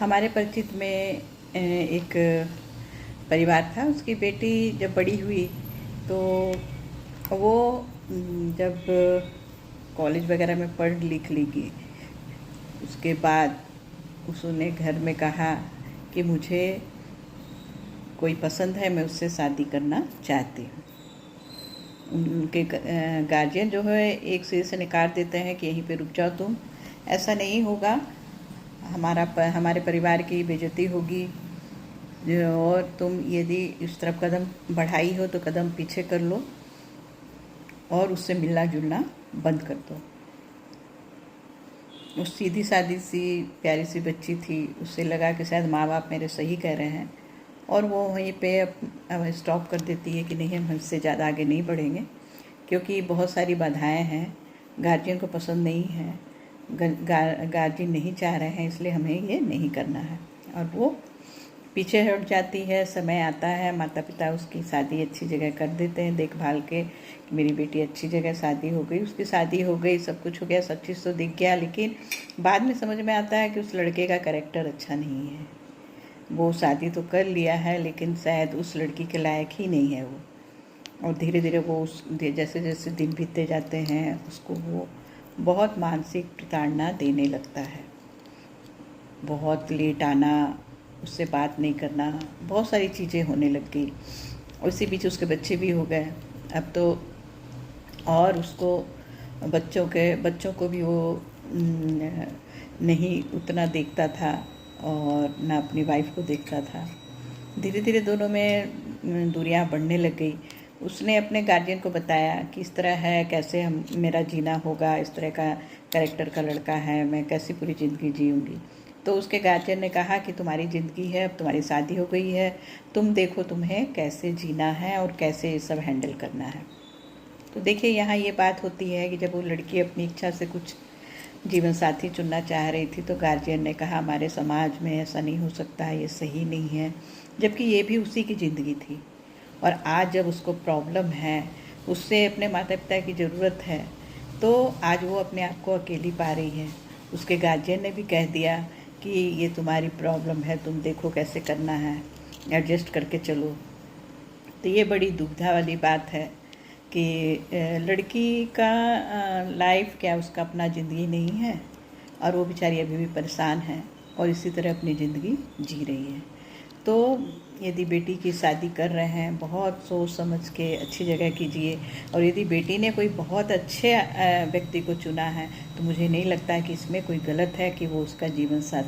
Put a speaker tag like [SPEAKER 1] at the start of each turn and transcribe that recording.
[SPEAKER 1] हमारे परिचित में एक परिवार था। उसकी बेटी जब बड़ी हुई तो वो जब कॉलेज वगैरह में पढ़ लिख लेगी, उसके बाद उसने घर में कहा कि मुझे कोई पसंद है, मैं उससे शादी करना चाहती हूँ। उनके गार्जियन जो है एक सिरे से नकार देते हैं कि यहीं पे रुक जाओ तुम, ऐसा नहीं होगा, हमारे परिवार की बेइज्जती होगी, और तुम यदि इस तरफ कदम बढ़ाई हो तो कदम पीछे कर लो और उससे मिलना जुलना बंद कर दो। उस सीधी सादी सी प्यारी सी बच्ची थी, उससे लगा कि शायद माँ बाप मेरे सही कह रहे हैं, और वो वहीं पे अब स्टॉप कर देती है कि नहीं, हम इससे ज़्यादा आगे नहीं बढ़ेंगे क्योंकि बहुत सारी बाधाएं हैं, गार्जियन को पसंद नहीं है, गार्जियन नहीं चाह रहे हैं, इसलिए हमें ये नहीं करना है, और वो पीछे हट जाती है। समय आता है, माता पिता उसकी शादी अच्छी जगह कर देते हैं, देखभाल के कि मेरी बेटी अच्छी जगह शादी हो गई, उसकी शादी हो गई, सब कुछ हो गया, सब चीज़ तो दिख गया, लेकिन बाद में समझ में आता है कि उस लड़के का कैरेक्टर अच्छा नहीं है। वो शादी तो कर लिया है लेकिन शायद उस लड़की के लायक ही नहीं है वो, और धीरे धीरे वो जैसे जैसे दिन बीतते जाते हैं उसको वो बहुत मानसिक प्रताड़ना देने लगता है। बहुत लेट आना, उससे बात नहीं करना, बहुत सारी चीज़ें होने लग गई। उसी बीच उसके बच्चे भी हो गए अब तो, और उसको बच्चों को भी वो नहीं उतना देखता था और ना अपनी वाइफ को देखता था। धीरे धीरे दोनों में दूरियां बढ़ने लग गई। उसने अपने गार्जियन को बताया कि इस तरह है, कैसे हम मेरा जीना होगा, इस तरह का कैरेक्टर का लड़का है, मैं कैसी पूरी ज़िंदगी जीऊँगी। तो उसके गार्जियन ने कहा कि तुम्हारी ज़िंदगी है, अब तुम्हारी शादी हो गई है, तुम देखो तुम्हें कैसे जीना है और कैसे ये सब हैंडल करना है। तो देखिए, यहाँ ये बात होती है कि जब वो लड़की अपनी इच्छा से कुछ जीवन साथी चुनना चाह रही थी तो गार्जियन ने कहा हमारे समाज में ऐसा नहीं हो सकता है, ये सही नहीं है, जबकि ये भी उसी की ज़िंदगी थी। और आज जब उसको प्रॉब्लम है, उससे अपने माता पिता की ज़रूरत है, तो आज वो अपने आप को अकेली पा रही है। उसके गार्जियन ने भी कह दिया कि ये तुम्हारी प्रॉब्लम है, तुम देखो कैसे करना है, एडजस्ट करके चलो। तो ये बड़ी दुविधा वाली बात है कि लड़की का लाइफ क्या उसका अपना ज़िंदगी नहीं है, और वो बेचारी अभी भी परेशान है और इसी तरह अपनी ज़िंदगी जी रही है। तो यदि बेटी की शादी कर रहे हैं, बहुत सोच समझ के अच्छी जगह कीजिए, और यदि बेटी ने कोई बहुत अच्छे व्यक्ति को चुना है तो मुझे नहीं लगता है कि इसमें कोई गलत है कि वो उसका जीवन साथी